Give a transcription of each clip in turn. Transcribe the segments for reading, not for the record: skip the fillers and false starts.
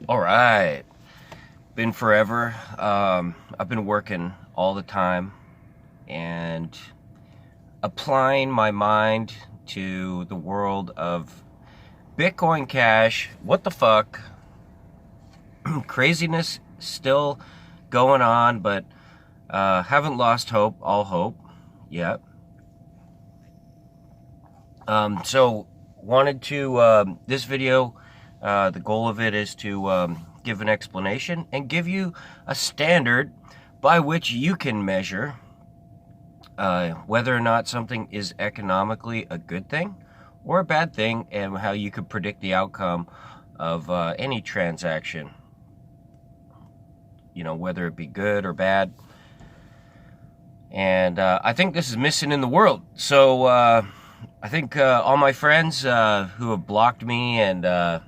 All right. Been forever. I've been working all the time and applying my mind to the world of Bitcoin Cash. What the fuck? Craziness still going on, but haven't lost hope, all hope yet. So wanted to, this video, the goal of it is to give an explanation and give you a standard by which you can measure whether or not something is economically a good thing or a bad thing, and how you could predict the outcome of any transaction, whether it be good or bad. And I think this is missing in the world. So I think all my friends who have blocked me, and I'm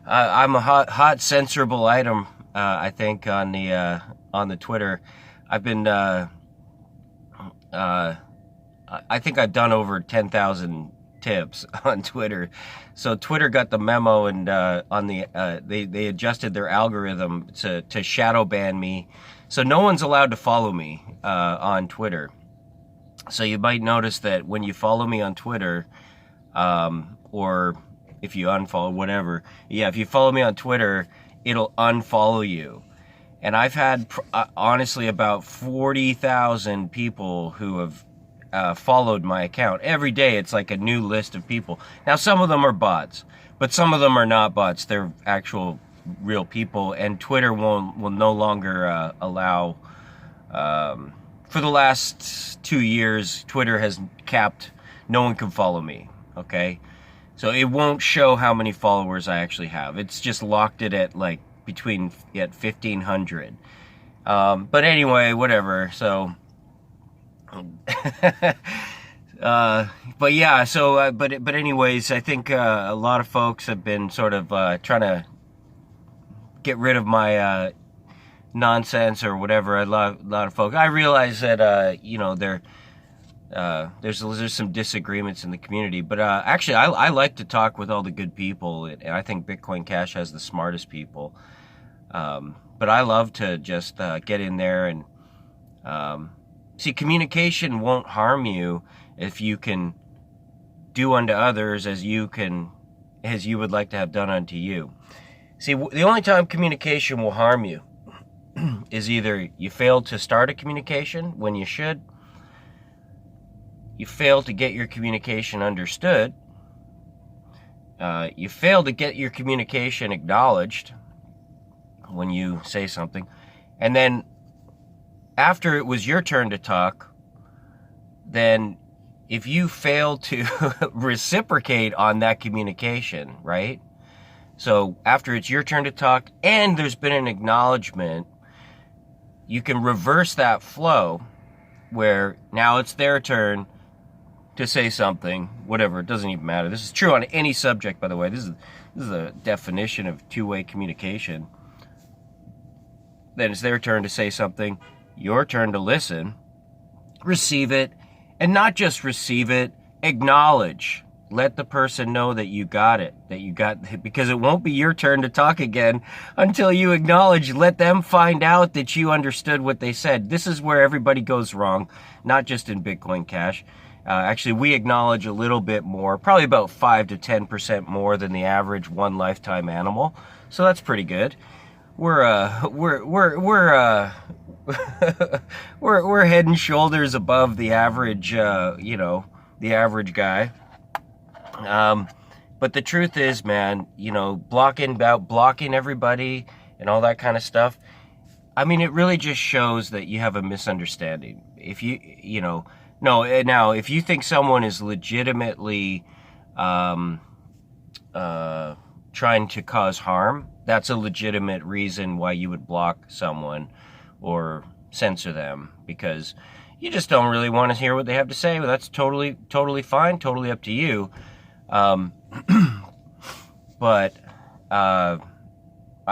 a hot censorable item. I think on the Twitter, I've been. I think I've done over 10,000 tips on Twitter. So Twitter got the memo, and on the they adjusted their algorithm to shadow ban me. So no one's allowed to follow me on Twitter. So you might notice that when you follow me on Twitter, or if you unfollow, whatever. Yeah, if you follow me on Twitter, it'll unfollow you. And I've had, honestly, about 40,000 people who have followed my account. Every day it's like a new list of people. Now, some of them are bots, but some of them are not bots. They're actual real people, and Twitter will no longer allow... for the last 2 years, Twitter has capped, no one can follow me, okay? So it won't show how many followers I actually have. It's just locked it at like at 1,500. But anyway, whatever. So, but yeah. So, but anyways, I think a lot of folks have been sort of trying to get rid of my nonsense or whatever. A lot of folks. I realize that there's some disagreements in the community, but actually I like to talk with all the good people, and I think Bitcoin Cash has the smartest people. But I love to just get in there and see, communication won't harm you if you can do unto others as you would like to have done unto you. See, the only time communication will harm you is either you fail to start a communication when you should, you fail to get your communication understood, you fail to get your communication acknowledged when you say something, and then after it was your turn to talk, then if you fail to reciprocate on that communication, right? So after it's your turn to talk and there's been an acknowledgement, you can reverse that flow where now it's their turn to say something, whatever, it doesn't even matter. This is true on any subject, by the way. This is a definition of two-way communication. Then it's their turn to say something, your turn to listen, receive it, and not just receive it, acknowledge. Let the person know that you got it, because it won't be your turn to talk again until you acknowledge. Let them find out that you understood what they said. This is where everybody goes wrong, not just in Bitcoin Cash. Actually, we acknowledge a little bit more, probably about 5 to 10% more than the average one lifetime animal. So that's pretty good. We're head and shoulders above the average, the average guy. But the truth is, man, blocking everybody and all that kind of stuff. I mean, it really just shows that you have a misunderstanding. If now, if you think someone is legitimately trying to cause harm, that's a legitimate reason why you would block someone or censor them, because you just don't really want to hear what they have to say. Well, that's totally fine, totally up to you. But I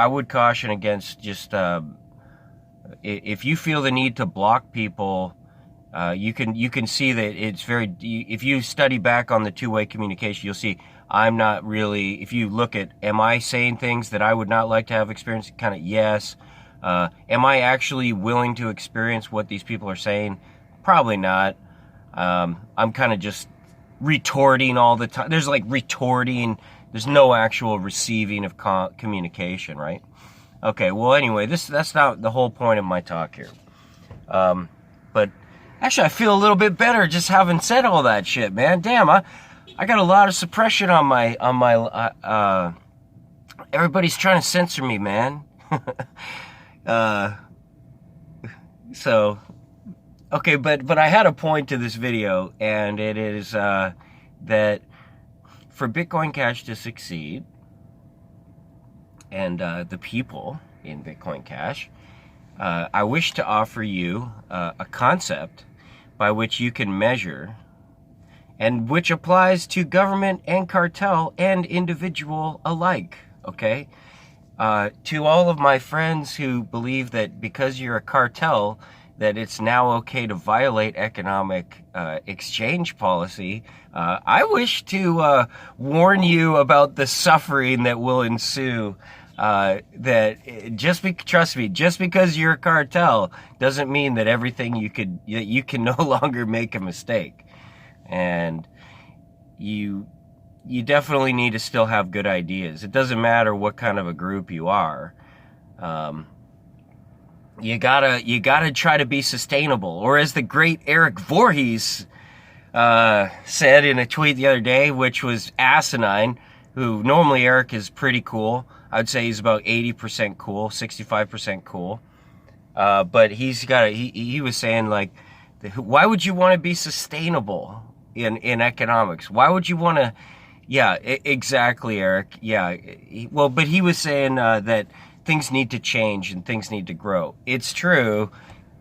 would caution against just if you feel the need to block people. You can see that it's very. If you study back on the two-way communication, you'll see I'm not really, if you look at, am I saying things that I would not like to have experienced? Kind of, yes. Am I actually willing to experience what these people are saying? Probably not. I'm kind of just retorting all the time. There's like retorting. There's no actual receiving of communication, right? Okay, well, anyway, that's not the whole point of my talk here. But actually, I feel a little bit better just having said all that shit, man. Damn, I got a lot of suppression on my everybody's trying to censor me, man. So, okay, but I had a point to this video, and it is that for Bitcoin Cash to succeed, and the people in Bitcoin Cash, I wish to offer you a concept by which you can measure, and which applies to government and cartel and individual alike, okay? To all of my friends who believe that because you're a cartel, that it's now okay to violate economic exchange policy, I wish to warn you about the suffering that will ensue. That trust me, just because you're a cartel doesn't mean that everything you can no longer make a mistake. And you definitely need to still have good ideas. It doesn't matter what kind of a group you are. You gotta try to be sustainable. Or as the great Eric Voorhees said in a tweet the other day, which was asinine, who normally Eric is pretty cool. I'd say he's about 80% cool, 65% cool. But he was saying, like, why would you want to be sustainable in economics? Why would you want to? Yeah, exactly, Eric. Yeah. But he was saying that things need to change and things need to grow. It's true.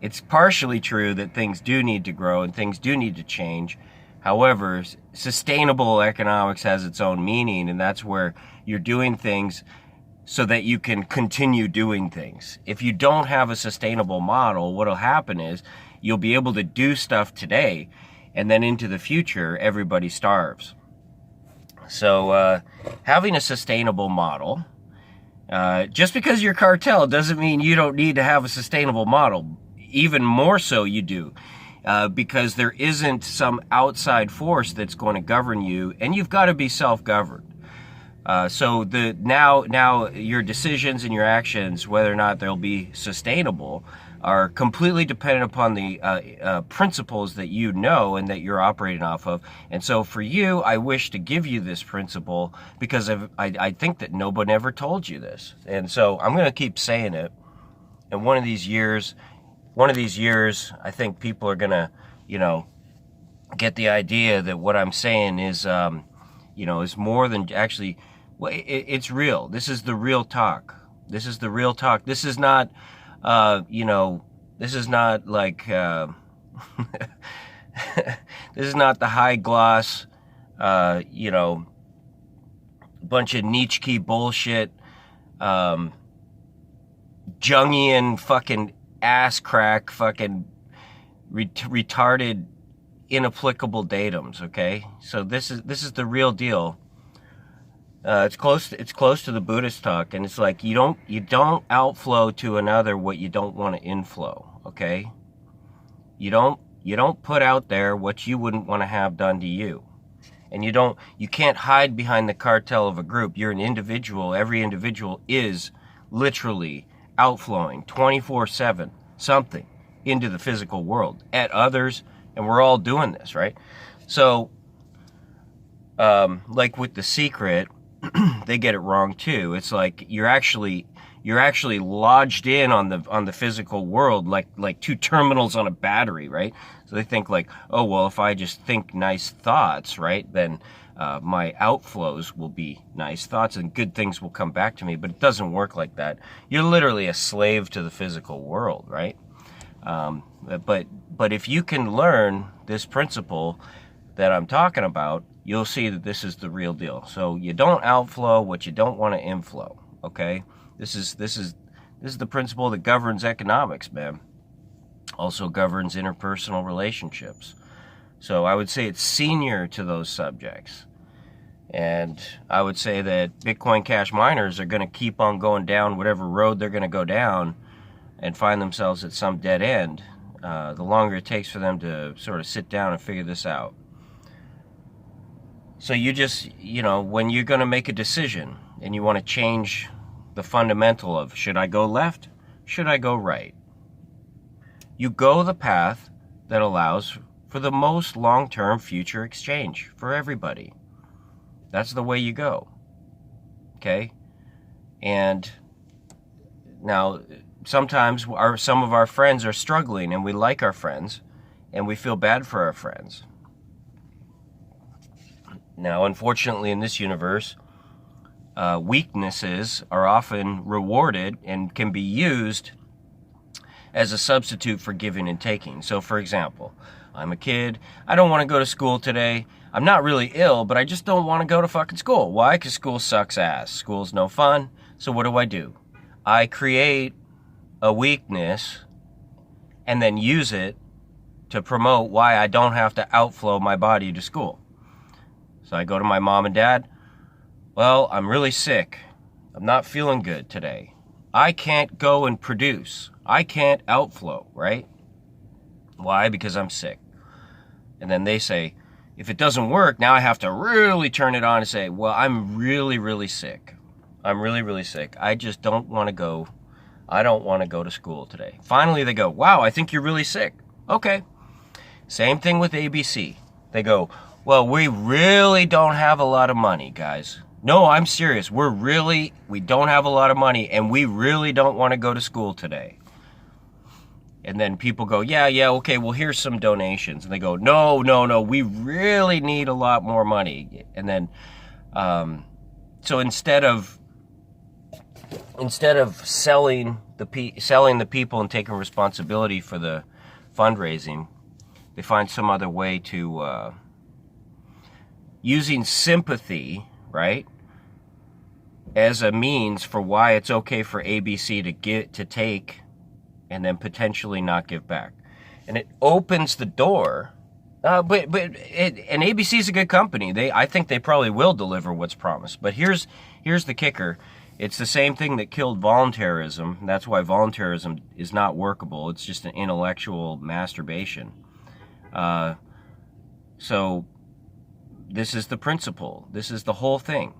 It's partially true that things do need to grow and things do need to change. However, sustainable economics has its own meaning, and that's where you're doing things so that you can continue doing things. If you don't have a sustainable model, what'll happen is you'll be able to do stuff today, and then into the future, everybody starves. So having a sustainable model, just because you're cartel doesn't mean you don't need to have a sustainable model. Even more so you do, because there isn't some outside force that's going to govern you, and you've got to be self-governed. So now your decisions and your actions, whether or not they'll be sustainable, are completely dependent upon the principles that you know and that you're operating off of. And so for you, I wish to give you this principle because I think that nobody ever told you this. And so I'm going to keep saying it. And one of these years, I think people are going to, get the idea that what I'm saying is, is more than actually, well, it's real. This is the real talk. This is the real talk. This is not, this is not like, this is not the high gloss, bunch of Nietzsche bullshit, Jungian fucking ass crack, fucking retarded, inapplicable datums. Okay, so this is the real deal. It's close to the Buddhist talk, and it's like you don't outflow to another what you don't want to inflow. Okay, you don't put out there what you wouldn't want to have done to you, and you can't hide behind the cartel of a group. You're an individual. Every individual is literally outflowing 24/7 something into the physical world at others, and we're all doing this, right? So, like with The Secret, they get it wrong too. It's like you're actually lodged in on the physical world like two terminals on a battery, right? So they think like, oh well, if I just think nice thoughts, right, then my outflows will be nice thoughts and good things will come back to me. But it doesn't work like that. You're literally a slave to the physical world, right? But if you can learn this principle that I'm talking about, you'll see that this is the real deal. So you don't outflow what you don't want to inflow. Okay, this is the principle that governs economics, man. Also governs interpersonal relationships. So I would say it's senior to those subjects. And I would say that Bitcoin Cash miners are going to keep on going down whatever road they're going to go down and find themselves at some dead end, the longer it takes for them to sort of sit down and figure this out. So you just, when you're going to make a decision and you want to change the fundamental of, should I go left? Should I go right? You go the path that allows for the most long-term future exchange for everybody. That's the way you go. Okay? And now, sometimes some of our friends are struggling, and we like our friends, and we feel bad for our friends. Now, unfortunately, in this universe, weaknesses are often rewarded and can be used as a substitute for giving and taking. So, for example, I'm a kid. I don't want to go to school today. I'm not really ill, but I just don't want to go to fucking school. Why? Because school sucks ass. School's no fun. So what do? I create a weakness and then use it to promote why I don't have to outflow my body to school. So I go to my mom and dad. Well, I'm really sick. I'm not feeling good today. I can't go and produce. I can't outflow, right? Why? Because I'm sick. And then they say, if it doesn't work, now I have to really turn it on and say, well, I'm really, really sick. I'm really, really sick. I just don't want to go. I don't want to go to school today. Finally, they go, wow, I think you're really sick. Okay. Same thing with ABC. They go, well, we really don't have a lot of money, guys. No, I'm serious. We don't have a lot of money, and we really don't want to go to school today. And then people go, yeah, okay, well, here's some donations. And they go, no, we really need a lot more money. And then, so instead of selling the people and taking responsibility for the fundraising, they find some other way to, using sympathy, right, as a means for why it's okay for ABC to take and then potentially not give back. And it opens the door, and ABC is a good company. I think they probably will deliver what's promised. But here's the kicker. It's the same thing that killed volunteerism. That's why volunteerism is not workable. It's just an intellectual masturbation. So this is the principle. This is the whole thing.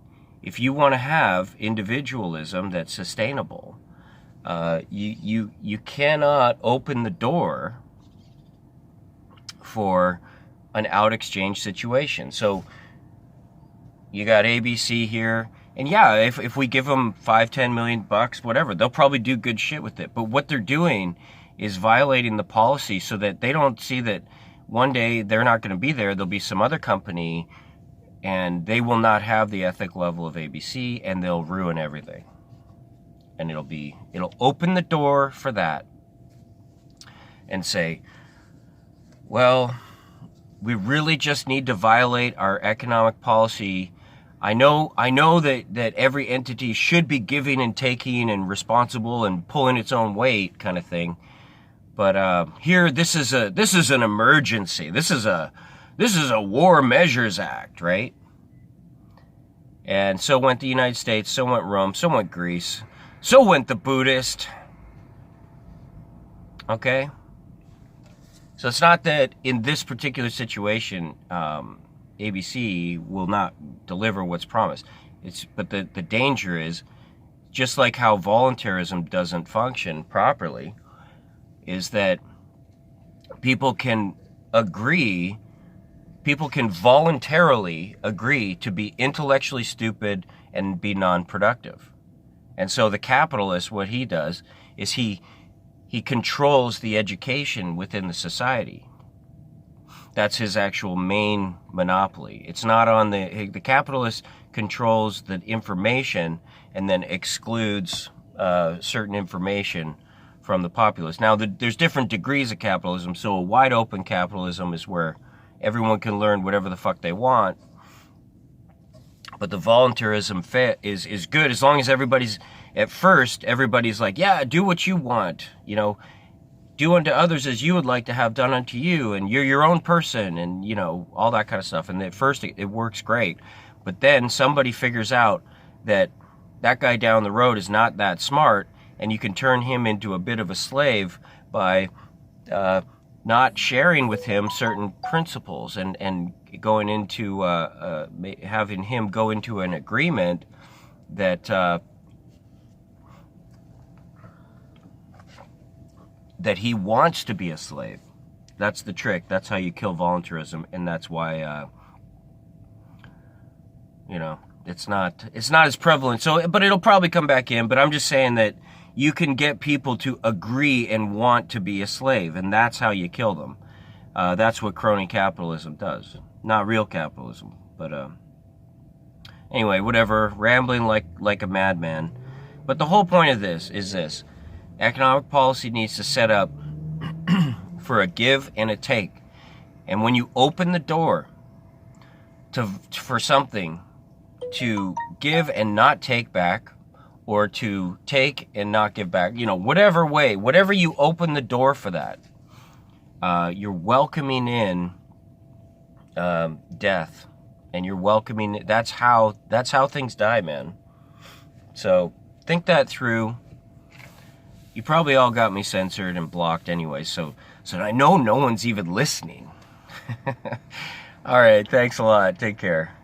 If you want to have individualism that's sustainable, you cannot open the door for an out exchange situation. So you got ABC here, and yeah, if we give them $5-10 million, whatever, they'll probably do good shit with it. But what they're doing is violating the policy so that they don't see that one day they're not going to be there. There'll be some other company, and they will not have the ethic level of ABC, and they'll ruin everything. And it'll open the door for that and say, well, we really just need to violate our economic policy. I know that every entity should be giving and taking and responsible and pulling its own weight kind of thing. But here, this is an emergency. This is a War Measures Act, right? And so went the United States, so went Rome, so went Greece. So went the Buddhist. Okay? So it's not that in this particular situation, ABC will not deliver what's promised. But the danger is, just like how volunteerism doesn't function properly, is that people can voluntarily agree to be intellectually stupid and be non-productive. And so the capitalist, what he does is he controls the education within the society. That's his actual main monopoly. It's not on the capitalist controls the information and then excludes certain information from the populace. Now, there's different degrees of capitalism. So a wide open capitalism is where everyone can learn whatever the fuck they want. But the volunteerism is good as long as everybody's like, yeah, do what you want, do unto others as you would like to have done unto you, and you're your own person, and all that kind of stuff. And at first it works great, But then somebody figures out that that guy down the road is not that smart, and you can turn him into a bit of a slave by not sharing with him certain principles, and going into having him go into an agreement that that he wants to be a slave. That's the trick. That's how you kill volunteerism, and that's why you know, it's not as prevalent. So, but it'll probably come back in. But I'm just saying that you can get people to agree and want to be a slave, and that's how you kill them. That's what crony capitalism does. Not real capitalism, but anyway, whatever. Rambling like a madman. But the whole point of this is this: economic policy needs to set up for a give and a take, and when you open the door for something to give and not take back, or to take and not give back, you know, whatever way, whatever you open the door for that, you're welcoming in death, and you're welcoming. That's how things die, man. So think that through. You probably all got me censored and blocked anyway, so I know no one's even listening. All right, thanks a lot. Take care.